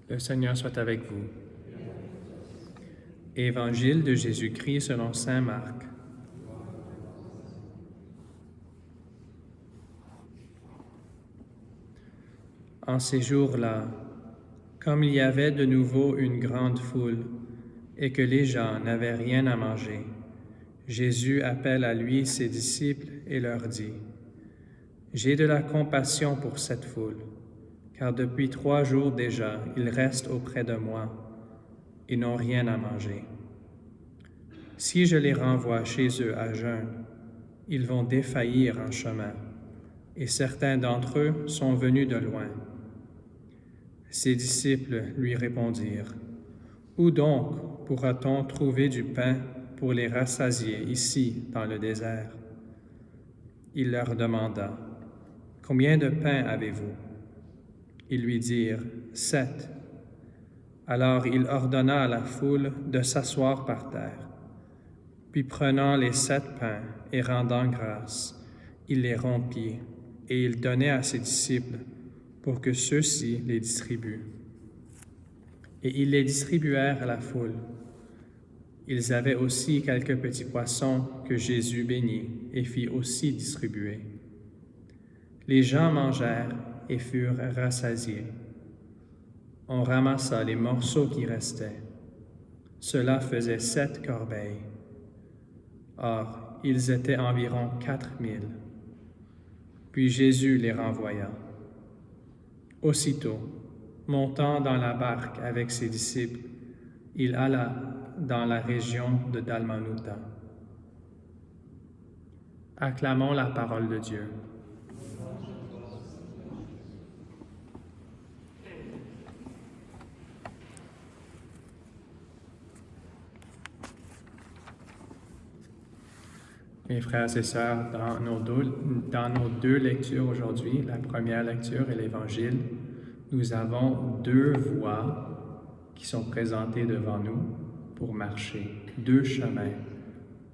Le Seigneur soit avec vous. Évangile de Jésus-Christ selon saint Marc. En ces jours-là, comme il y avait de nouveau une grande foule et que les gens n'avaient rien à manger, Jésus appelle à lui ses disciples et leur dit : « J'ai de la compassion pour cette foule, car depuis 3 jours déjà, ils restent auprès de moi et n'ont rien à manger. Si je les renvoie chez eux à jeun, ils vont défaillir en chemin, et certains d'entre eux sont venus de loin. » Ses disciples lui répondirent : « Où donc pourra-t-on trouver du pain pour les rassasier ici dans le désert ? » Il leur demanda : « Combien de pains avez-vous ? » Ils lui dirent : « 7. » Alors il ordonna à la foule de s'asseoir par terre. Puis prenant les 7 pains et rendant grâce, il les rompit et il donnait à ses disciples pour que ceux-ci les distribuent. Et ils les distribuèrent à la foule. Ils avaient aussi quelques petits poissons que Jésus bénit et fit aussi distribuer. Les gens mangèrent et furent rassasiés. On ramassa les morceaux qui restaient. Cela faisait 7 corbeilles. Or, ils étaient environ 4000. Puis Jésus les renvoya. Aussitôt, montant dans la barque avec ses disciples, il alla dans la région de Dalmanutha. Acclamons la parole de Dieu. Mes frères et sœurs, dans nos deux lectures aujourd'hui, la première lecture et l'Évangile, nous avons 2 voies qui sont présentées devant nous pour marcher, 2 chemins,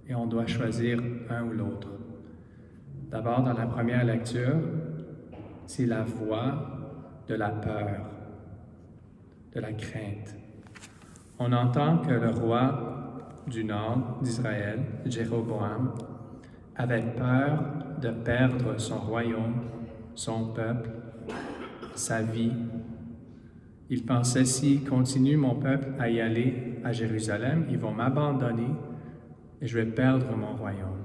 et on doit choisir un ou l'autre. D'abord, dans la première lecture, c'est la voie de la peur, de la crainte. On entend que le roi du nord d'Israël, Jéroboam, avait peur de perdre son royaume, son peuple, sa vie. Il pensait, s'il continue mon peuple à y aller à Jérusalem, ils vont m'abandonner et je vais perdre mon royaume.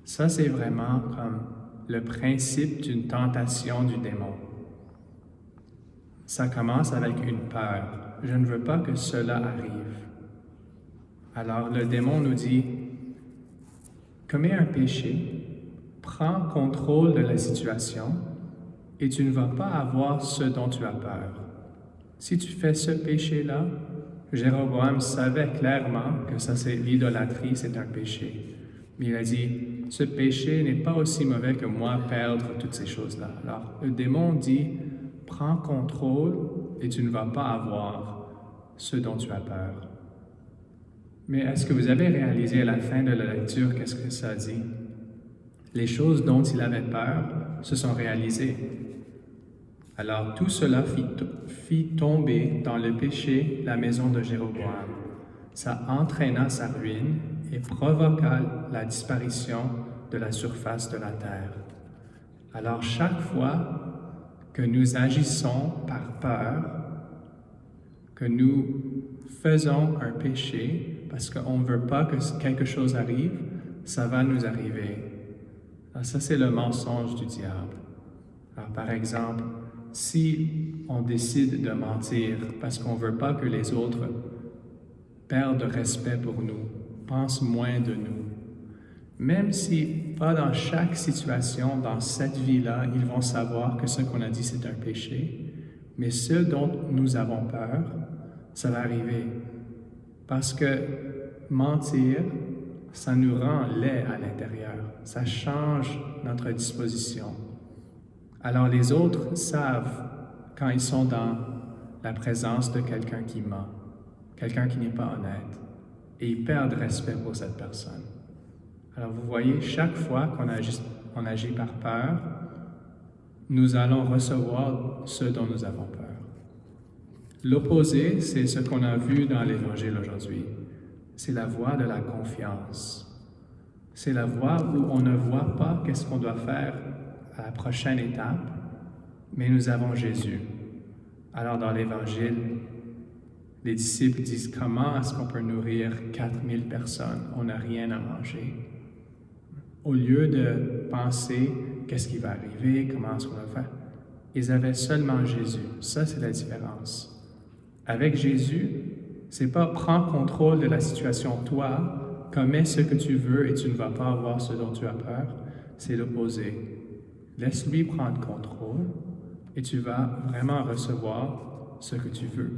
Ça, c'est vraiment comme le principe d'une tentation du démon. Ça commence avec une peur. Je ne veux pas que cela arrive. Alors le démon nous dit : commets un péché, prends contrôle de la situation et tu ne vas pas avoir ce dont tu as peur. Si tu fais ce péché-là, Jéroboam savait clairement que ça, c'est l'idolâtrie, c'est un péché. Mais il a dit, ce péché n'est pas aussi mauvais que moi perdre toutes ces choses-là. Alors le démon dit, prends contrôle et tu ne vas pas avoir ce dont tu as peur. Mais est-ce que vous avez réalisé à la fin de la lecture qu'est-ce que ça dit? Les choses dont il avait peur se sont réalisées. Alors tout cela fit tomber dans le péché la maison de Jéroboam. Ça entraîna sa ruine et provoqua la disparition de la surface de la terre. Alors chaque fois que nous agissons par peur, que nous faisons un péché parce qu'on ne veut pas que quelque chose arrive, ça va nous arriver. Alors ça, c'est le mensonge du diable. Alors par exemple, si on décide de mentir parce qu'on ne veut pas que les autres perdent respect pour nous, pensent moins de nous, même si pas dans chaque situation, dans cette vie-là, ils vont savoir que ce qu'on a dit, c'est un péché, mais ce dont nous avons peur, ça va arriver. Parce que mentir, ça nous rend laid à l'intérieur. Ça change notre disposition. Alors les autres savent quand ils sont dans la présence de quelqu'un qui ment, quelqu'un qui n'est pas honnête, et ils perdent respect pour cette personne. Alors vous voyez, chaque fois qu'on agit par peur, nous allons recevoir ce dont nous avons peur. L'opposé, c'est ce qu'on a vu dans l'Évangile aujourd'hui. C'est la voie de la confiance. C'est la voie où on ne voit pas qu'est-ce qu'on doit faire à la prochaine étape, mais nous avons Jésus. Alors dans l'Évangile, les disciples disent « Comment est-ce qu'on peut nourrir 4000 personnes? On n'a rien à manger. » Au lieu de penser « Qu'est-ce qui va arriver? Comment est-ce qu'on va faire? » Ils avaient seulement Jésus. Ça, c'est la différence. Avec Jésus, c'est pas « Prends contrôle de la situation, toi, commets ce que tu veux et tu ne vas pas avoir ce dont tu as peur. » C'est l'opposé. Laisse-lui prendre contrôle et tu vas vraiment recevoir ce que tu veux.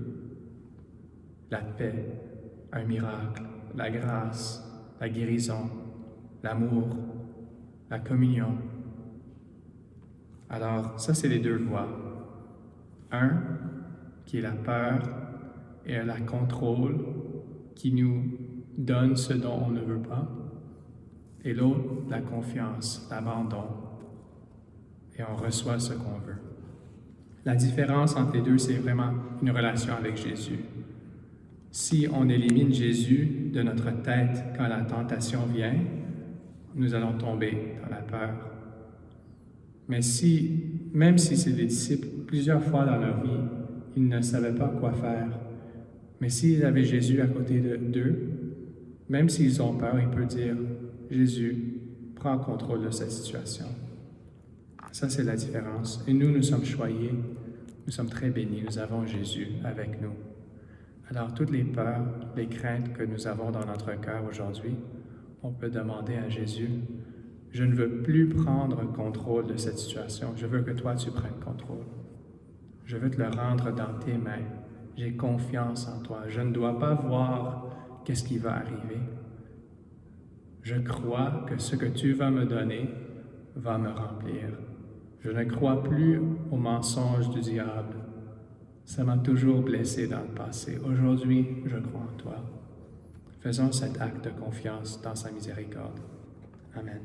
La paix, un miracle, la grâce, la guérison, l'amour, la communion. Alors, ça, c'est les deux voies. Un, qui est la peur et la contrôle, qui nous donne ce dont on ne veut pas. Et l'autre, la confiance, l'abandon. Et on reçoit ce qu'on veut. La différence entre les deux, c'est vraiment une relation avec Jésus. Si on élimine Jésus de notre tête quand la tentation vient, nous allons tomber dans la peur. Mais même si c'est des disciples, plusieurs fois dans leur vie, ils ne savaient pas quoi faire. Mais s'ils avaient Jésus à côté d'eux, même s'ils ont peur, ils peuvent dire « Jésus, prends contrôle de cette situation. » Ça, c'est la différence. Et nous sommes choyés, nous sommes très bénis, nous avons Jésus avec nous. Alors, toutes les peurs, les craintes que nous avons dans notre cœur aujourd'hui, on peut demander à Jésus, « Je ne veux plus prendre contrôle de cette situation, je veux que toi, tu prennes contrôle. Je veux te le rendre dans tes mains. J'ai confiance en toi. Je ne dois pas voir qu'est-ce qui va arriver. Je crois que ce que tu vas me donner va me remplir. Je ne crois plus aux mensonges du diable. Ça m'a toujours blessé dans le passé. Aujourd'hui, je crois en toi. Faisons cet acte de confiance dans sa miséricorde. Amen.